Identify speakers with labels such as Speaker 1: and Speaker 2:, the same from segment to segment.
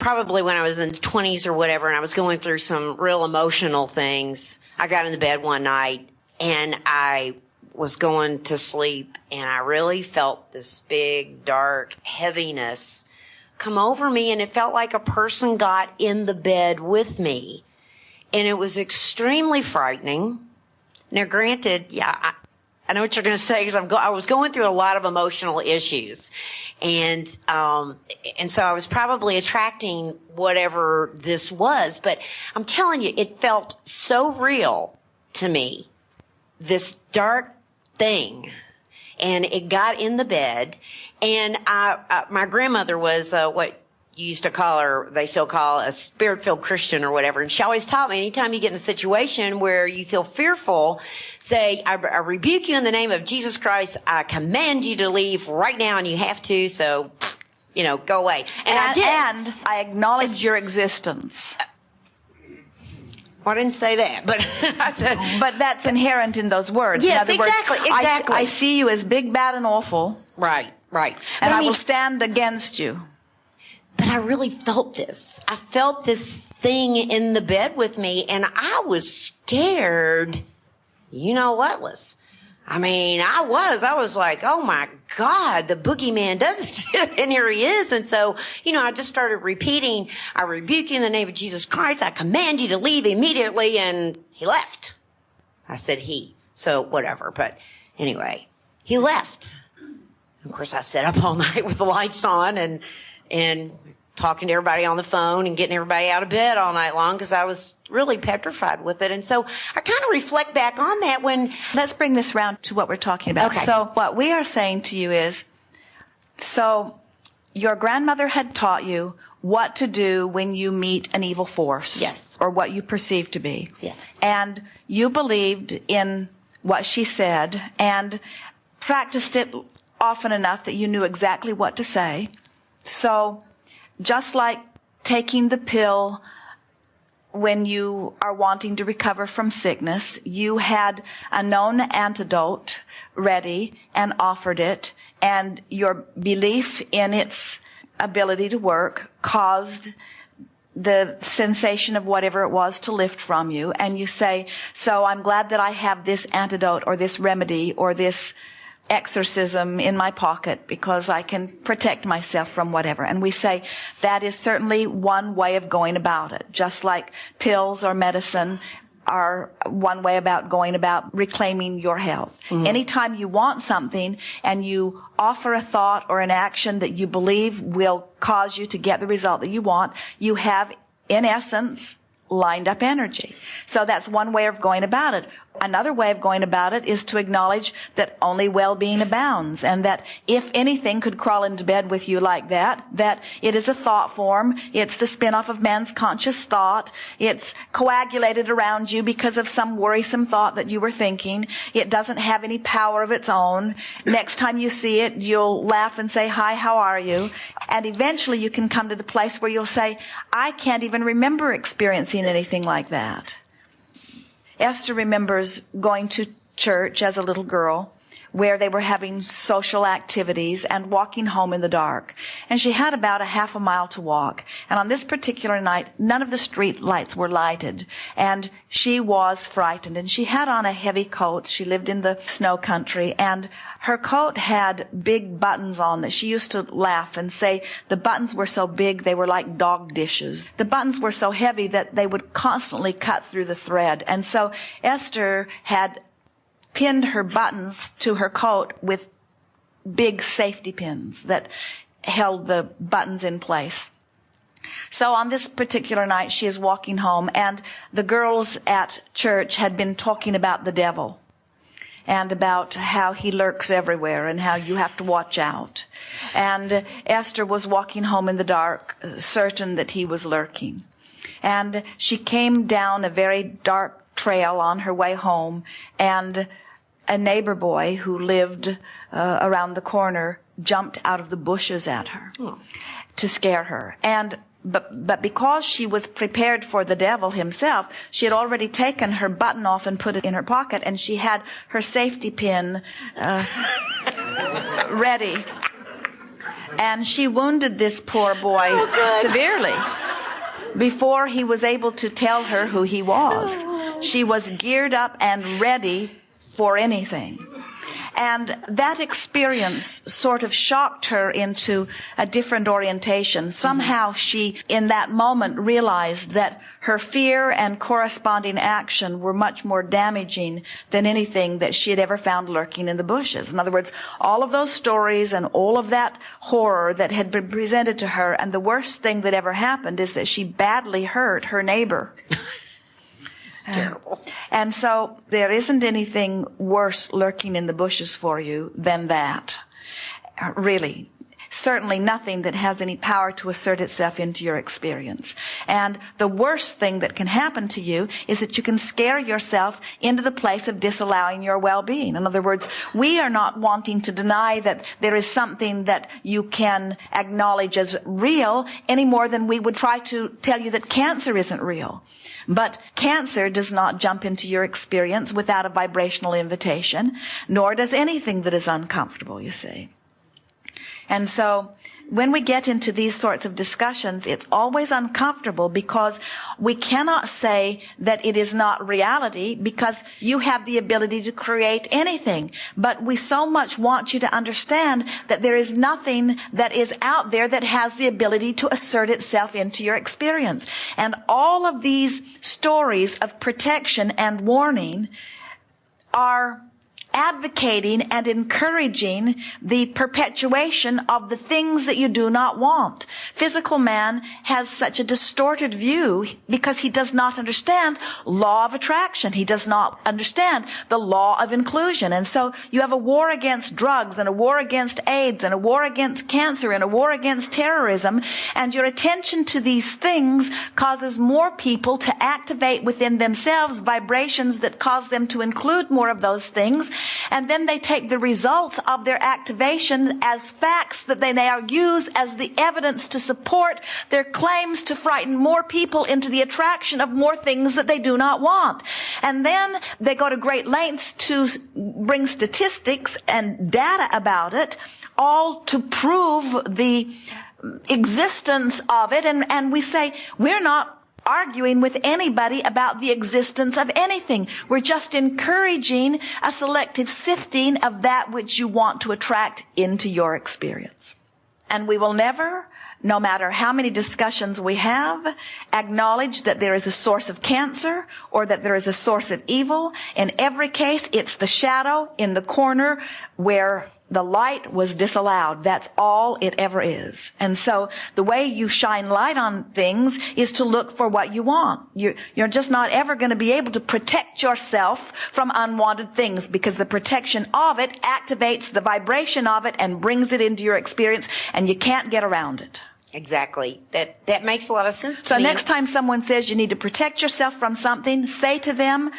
Speaker 1: probably when I was in the 20s or whatever, and I was going through some real emotional things. I got into bed one night, and I was going to sleep, and I really felt this big, dark heaviness come over me, and it felt like a person got in the bed with me. And it was extremely frightening. Now, granted, yeah, I know what you're going to say, because I was going through a lot of emotional issues. And so I was probably attracting whatever this was. But I'm telling you, it felt so real to me, this dark thing. And it got in the bed. And my grandmother was what you used to call her, they still call a spirit-filled Christian or whatever. And she always taught me, anytime you get in a situation where you feel fearful, say, I rebuke you in the name of Jesus Christ. I command you to leave right now, and you have to, so, go away. And I did.
Speaker 2: And I acknowledge your existence.
Speaker 1: Well, I didn't say that, but I said...
Speaker 2: But that's inherent in those words.
Speaker 1: Yes,
Speaker 2: in other
Speaker 1: exactly,
Speaker 2: words,
Speaker 1: exactly.
Speaker 2: I see you as big, bad, and awful.
Speaker 1: Right.
Speaker 2: And I will stand against you.
Speaker 1: But I really felt this. I felt this thing in the bed with me, and I was scared. You know what, Liz? I mean, I was like, oh my God, the boogeyman does it, and here he is. And so, I just started repeating, I rebuke you in the name of Jesus Christ. I command you to leave immediately. And he left. I said he, so whatever. But anyway, he left. Of course, I sat up all night with the lights on and talking to everybody on the phone and getting everybody out of bed all night long, because I was really petrified with it. And so I kind of reflect back on that when...
Speaker 2: Let's bring this round to what we're talking about.
Speaker 1: Okay.
Speaker 2: So what we are saying to you is, so your grandmother had taught you what to do when you meet an evil force.
Speaker 1: Yes.
Speaker 2: Or what you perceive to be.
Speaker 1: Yes.
Speaker 2: And you believed in what she said and practiced it often enough that you knew exactly what to say. So just like taking the pill when you are wanting to recover from sickness, you had a known antidote ready and offered it, and your belief in its ability to work caused the sensation of whatever it was to lift from you. And you say, so I'm glad that I have this antidote or this remedy or this exorcism in my pocket because I can protect myself from whatever. And we say that is certainly one way of going about it, just like pills or medicine are one way about going about reclaiming your health. Mm-hmm. Anytime you want something and you offer a thought or an action that you believe will cause you to get the result that you want, you have, in essence, lined up energy. So that's one way of going about it. Another way of going about it is to acknowledge that only well-being abounds, and that if anything could crawl into bed with you like that, that it is a thought form. It's the spin-off of man's conscious thought. It's coagulated around you because of some worrisome thought that you were thinking. It doesn't have any power of its own. Next time you see it, you'll laugh and say, hi, how are you? And eventually you can come to the place where you'll say, I can't even remember experiencing anything like that. Esther remembers going to church as a little girl where they were having social activities and walking home in the dark. And she had about a half a mile to walk. And on this particular night, none of the street lights were lighted. And she was frightened. And she had on a heavy coat. She lived in the snow country. And her coat had big buttons on that she used to laugh and say the buttons were so big they were like dog dishes. The buttons were so heavy that they would constantly cut through the thread. And so Esther had pinned her buttons to her coat with big safety pins that held the buttons in place. So on this particular night, she is walking home, and the girls at church had been talking about the devil and about how he lurks everywhere and how you have to watch out. And Esther was walking home in the dark, certain that he was lurking. And she came down a very dark trail on her way home, and a neighbor boy who lived around the corner jumped out of the bushes at her to scare her. But because she was prepared for the devil himself, she had already taken her button off and put it in her pocket, and she had her safety pin ready. And she wounded this poor boy severely before he was able to tell her who he was. She was geared up and ready for anything. And that experience sort of shocked her into a different orientation. Somehow she, in that moment, realized that her fear and corresponding action were much more damaging than anything that she had ever found lurking in the bushes. In other words, all of those stories and all of that horror that had been presented to her, and the worst thing that ever happened is that she badly hurt her neighbor.
Speaker 1: It's terrible.
Speaker 2: And so there isn't anything worse lurking in the bushes for you than that. Really. Certainly nothing that has any power to assert itself into your experience. And the worst thing that can happen to you is that you can scare yourself into the place of disallowing your well-being. In other words, we are not wanting to deny that there is something that you can acknowledge as real any more than we would try to tell you that cancer isn't real. But cancer does not jump into your experience without a vibrational invitation, nor does anything that is uncomfortable, you see. And so when we get into these sorts of discussions, it's always uncomfortable because we cannot say that it is not reality because you have the ability to create anything. But we so much want you to understand that there is nothing that is out there that has the ability to assert itself into your experience. And all of these stories of protection and warning are advocating and encouraging the perpetuation of the things that you do not want. Physical man has such a distorted view because he does not understand law of attraction. He does not understand the law of inclusion. And so you have a war against drugs and a war against AIDS and a war against cancer and a war against terrorism. And your attention to these things causes more people to activate within themselves vibrations that cause them to include more of those things. And then they take the results of their activation as facts that they now use as the evidence to support their claims to frighten more people into the attraction of more things that they do not want. And then they go to great lengths to bring statistics and data about it, all to prove the existence of it. And we say, we're not arguing with anybody about the existence of anything. We're just encouraging a selective sifting of that which you want to attract into your experience. And we will never, no matter how many discussions we have, acknowledge that there is a source of cancer or that there is a source of evil. In every case, it's the shadow in the corner where the light was disallowed. That's all it ever is. And so the way you shine light on things is to look for what you want. You're just not ever going to be able to protect yourself from unwanted things because the protection of it activates the vibration of it and brings it into your experience, and you can't get around it.
Speaker 1: Exactly. That makes a lot of sense to me.
Speaker 2: So next time someone says you need to protect yourself from something, say to them,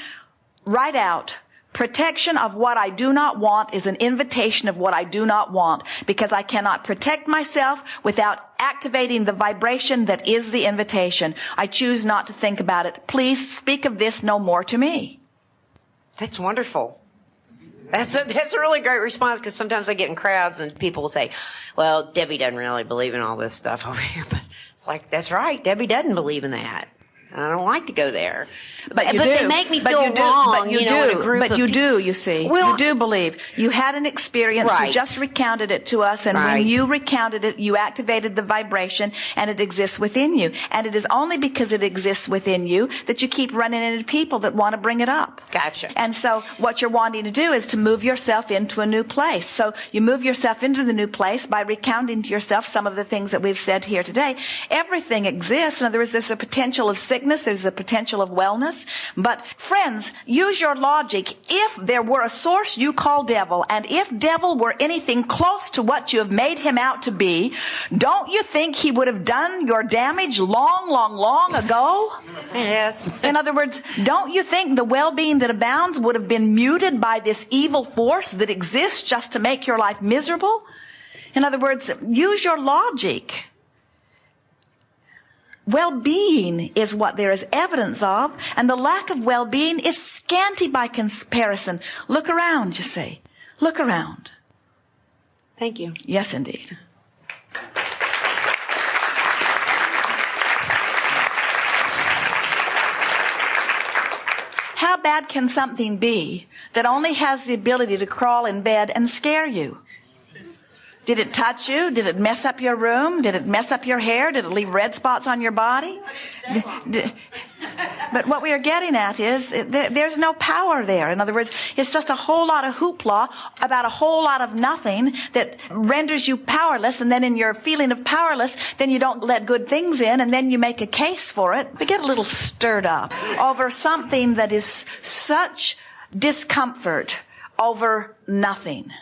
Speaker 2: write out, protection of what I do not want is an invitation of what I do not want, because I cannot protect myself without activating the vibration that is the invitation. I choose not to think about it. Please speak of this no more to me.
Speaker 1: That's wonderful. That's a really great response, because sometimes I get in crowds and people will say, well, Debbie doesn't really believe in all this stuff over here. But it's like, that's right. Debbie doesn't believe in that. I don't like to go there.
Speaker 2: But you do.
Speaker 1: They make me feel wrong, in a group
Speaker 2: But
Speaker 1: of
Speaker 2: you
Speaker 1: people.
Speaker 2: do, you see.
Speaker 1: Well,
Speaker 2: you do believe. You had an experience.
Speaker 1: Right.
Speaker 2: You just recounted it to us. And
Speaker 1: Right.
Speaker 2: when you recounted it, you activated the vibration, and it exists within you. And it is only because it exists within you that you keep running into people that want to bring it up.
Speaker 1: Gotcha.
Speaker 2: And so what you're wanting to do is to move yourself into a new place. So you move yourself into the new place by recounting to yourself some of the things that we've said here today. Everything exists. In other words, there's a potential of sickness. There's a potential of wellness. But friends, use your logic. If there were a source you call devil, and if devil were anything close to what you have made him out to be, don't you think he would have done your damage long ago?
Speaker 1: Yes.
Speaker 2: In other words, don't you think the well-being that abounds would have been muted by this evil force that exists just to make your life miserable? In other words, use your logic. Well-being is what there is evidence of, and the lack of well-being is scanty by comparison. Look around, you see. Look around.
Speaker 1: Thank you.
Speaker 2: Yes, indeed. how bad can something be that only has the ability to crawl in bed and scare you? Did it touch you? Did it mess up your room? Did it mess up your hair? Did it leave red spots on your body? But what we are getting at is there's no power there. In other words, it's just a whole lot of hoopla about a whole lot of nothing that renders you powerless. And then in your feeling of powerless, then you don't let good things in, and then you make a case for it. We get a little stirred up over something that is such discomfort over nothing.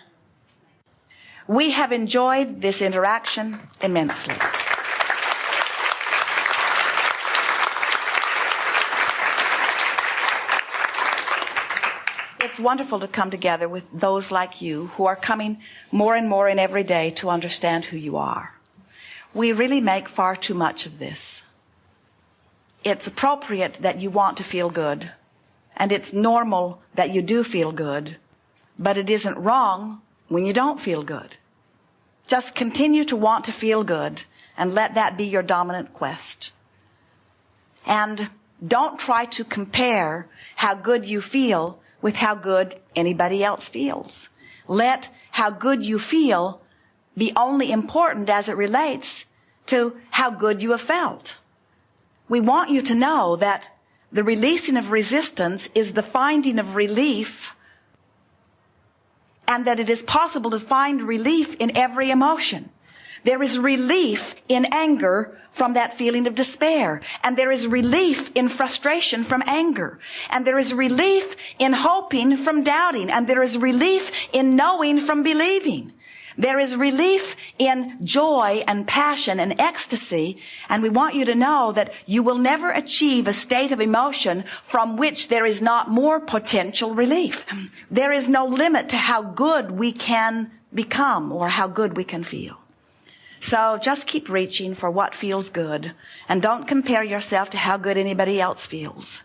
Speaker 2: We have enjoyed this interaction immensely. It's wonderful to come together with those like you who are coming more and more in every day to understand who you are. We really make far too much of this. It's appropriate that you want to feel good, and it's normal that you do feel good, but it isn't wrong when you don't feel good. Just continue to want to feel good and let that be your dominant quest. And don't try to compare how good you feel with how good anybody else feels. Let how good you feel be only important as it relates to how good you have felt. We want you to know that the releasing of resistance is the finding of relief, and that it is possible to find relief in every emotion. There is relief in anger from that feeling of despair. And there is relief in frustration from anger. And there is relief in hoping from doubting. And there is relief in knowing from believing. There is relief in joy and passion and ecstasy. And we want you to know that you will never achieve a state of emotion from which there is not more potential relief. There is no limit to how good we can become or how good we can feel. So just keep reaching for what feels good, and don't compare yourself to how good anybody else feels.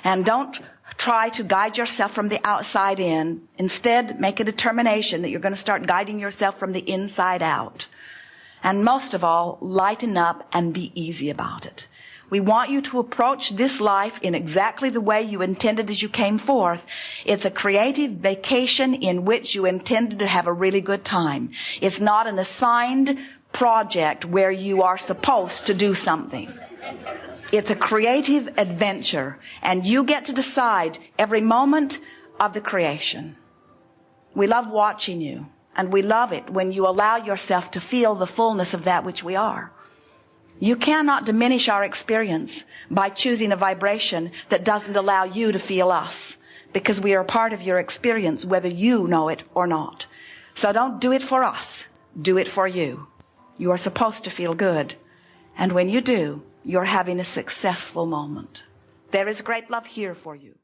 Speaker 2: And don't try to guide yourself from the outside in. Instead, make a determination that you're going to start guiding yourself from the inside out. And most of all, lighten up and be easy about it. We want you to approach this life in exactly the way you intended as you came forth. It's a creative vacation in which you intended to have a really good time. It's not an assigned project where you are supposed to do something. It's a creative adventure, and you get to decide every moment of the creation. We love watching you, and we love it when you allow yourself to feel the fullness of that which we are. You cannot diminish our experience by choosing a vibration that doesn't allow you to feel us, because we are part of your experience whether you know it or not. So don't do it for us. Do it for you. You are supposed to feel good. And when you do, you're having a successful moment. There is great love here for you.